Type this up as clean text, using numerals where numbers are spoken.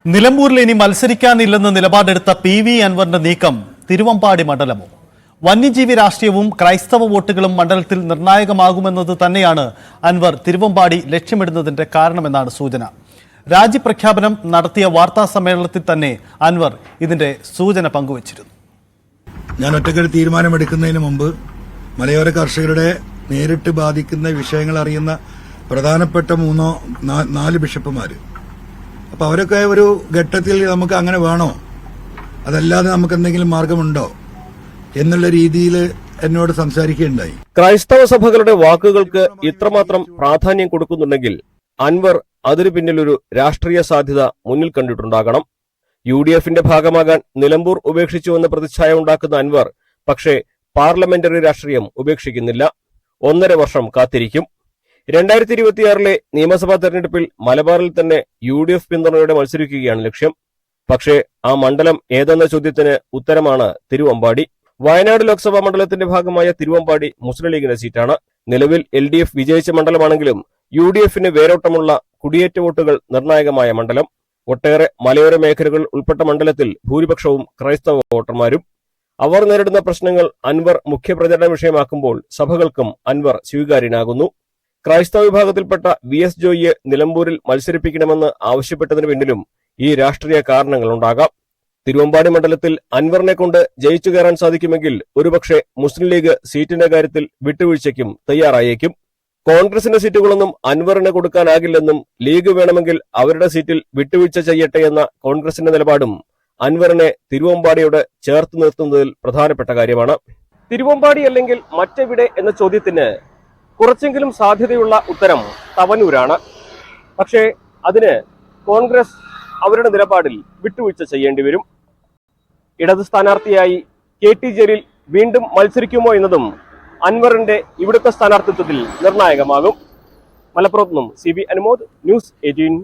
നിലമ്പൂരിൽ ഇനി മത്സരിക്കാനില്ലെന്ന് നിലപാടെടുത്ത PV അൻവറിന്റെ നീക്കം തിരുവമ്പാടി മണ്ഡലമോ? വന്യജീവി രാഷ്ട്രീയവും ക്രൈസ്തവ വോട്ടുകളും മണ്ഡലത്തിൽ നിർണായകമാകുമെന്നത് തന്നെയാണ് അൻവർ തിരുവമ്പാടി ലക്ഷ്യമിടുന്നതിന്റെ കാരണമെന്നാണ് സൂചന. രാജ്യപ്രഖ്യാപനം നടത്തിയ വാർത്താ സമ്മേളനത്തിൽ തന്നെ അൻവർ ഇതിന്റെ സൂചന പങ്കുവച്ചിരുന്നു. ഞാൻ ഒറ്റയ്ക്കൊരു തീരുമാനമെടുക്കുന്നതിന് മുമ്പ് മലയോര കർഷകരുടെ നേരിട്ട് ബാധിക്കുന്ന വിഷയങ്ങൾ അറിയുന്ന പ്രധാനപ്പെട്ട 3-4 ബിഷപ്പുമാര്, അപ്പൊ അവരൊക്കെ ഒരു ഘട്ടത്തിൽ നമുക്ക് അങ്ങനെ വേണോ, അതല്ലാതെ നമുക്ക് എന്തെങ്കിലും മാർഗമുണ്ടോ എന്നുള്ള രീതിയിൽ എന്നോട് സംസാരിക്കുകയുണ്ടായി. ക്രൈസ്തവ സഭകളുടെ വാക്കുകൾക്ക് ഇത്രമാത്രം പ്രാധാന്യം കൊടുക്കുന്നുണ്ടെങ്കിൽ അൻവർ അതിനു പിന്നിലൊരു രാഷ്ട്രീയ സാധ്യത മുന്നിൽ കണ്ടിട്ടുണ്ടാകണം. UDFന്റെ ഭാഗമാകാൻ നിലമ്പൂർ ഉപേക്ഷിച്ചുവെന്ന പ്രതിച്ഛായ ഉണ്ടാക്കുന്ന അൻവർ പക്ഷേ പാർലമെന്ററി രാഷ്ട്രീയം ഉപേക്ഷിക്കുന്നില്ല. 1.5 വർഷം കാത്തിരിക്കും. 2026 നിയമസഭാ തെരഞ്ഞെടുപ്പിൽ മലബാറിൽ തന്നെ UDF പിന്തുണയോടെ മത്സരിക്കുകയാണ് ലക്ഷ്യം. പക്ഷേ ആ മണ്ഡലം ഏതെന്ന ചോദ്യത്തിന് ഉത്തരമാണ് തിരുവമ്പാടി. വയനാട് ലോക്സഭാ മണ്ഡലത്തിന്റെ ഭാഗമായ തിരുവമ്പാടി മുസ്ലിം ലീഗിന്റെ സീറ്റാണ്. നിലവിൽ LDF വിജയിച്ച മണ്ഡലമാണെങ്കിലും UDFന് വേരോട്ടമുള്ള കുടിയേറ്റ വോട്ടുകൾ നിർണായകമായ മണ്ഡലം. ഒട്ടേറെ മലയോര മേഖലകൾ ഉൾപ്പെട്ട മണ്ഡലത്തിൽ ഭൂരിപക്ഷവും ക്രൈസ്തവ വോട്ടർമാരും. അവർ നേരിടുന്ന പ്രശ്നങ്ങൾ അൻവർ മുഖ്യപ്രചരണ വിഷയമാക്കുമ്പോൾ സഭകൾക്കും അൻവർ സ്വീകാര്യനാകുന്നു. ക്രൈസ്തവ വിഭാഗത്തിൽപ്പെട്ട VS ജോയിയെ നിലമ്പൂരിൽ മത്സരിപ്പിക്കണമെന്ന് ആവശ്യപ്പെട്ടതിന് പിന്നിലും ഈ രാഷ്ട്രീയ കാരണങ്ങളുണ്ടാകാം. തിരുവമ്പാടി മണ്ഡലത്തിൽ അൻവറിനെ കൊണ്ട് ജയിച്ചു കയറാൻ സാധിക്കുമെങ്കിൽ ഒരുപക്ഷെ മുസ്ലിം ലീഗ് സീറ്റിന്റെ കാര്യത്തിൽ വിട്ടുവീഴ്ചയ്ക്കും തയ്യാറായേക്കും. കോൺഗ്രസിന്റെ സീറ്റുകളൊന്നും അൻവറിന് കൊടുക്കാനാകില്ലെന്നും ലീഗ് വേണമെങ്കിൽ അവരുടെ സീറ്റിൽ വിട്ടുവീഴ്ച ചെയ്യട്ടെ എന്ന കോൺഗ്രസിന്റെ നിലപാടും അൻവറിനെ തിരുവമ്പാടിയോട് ചേർത്ത് നിർത്തുന്നതിൽ പ്രധാനപ്പെട്ട കാര്യമാണ്. തിരുവമ്പാടി അല്ലെങ്കിൽ മറ്റെവിടെ എന്ന ചോദ്യത്തിന് കുറച്ചെങ്കിലും സാധ്യതയുള്ള ഉത്തരം തവനൂരാണ്. പക്ഷേ അതിന് കോൺഗ്രസ് അവരുടെ നിലപാടിൽ വിട്ടുവീഴ്ച ചെയ്യേണ്ടി വരും. ഇടത് സ്ഥാനാർത്ഥിയായി KT ജലീൽ വീണ്ടും മത്സരിക്കുമോ എന്നതും അൻവറിന്റെ ഇവിടുത്തെ സ്ഥാനാർത്ഥിത്വത്തിൽ നിർണായകമാകും. മലപ്പുറത്ത് നിന്നും CB അനുമോദ്, ന്യൂസ് 18.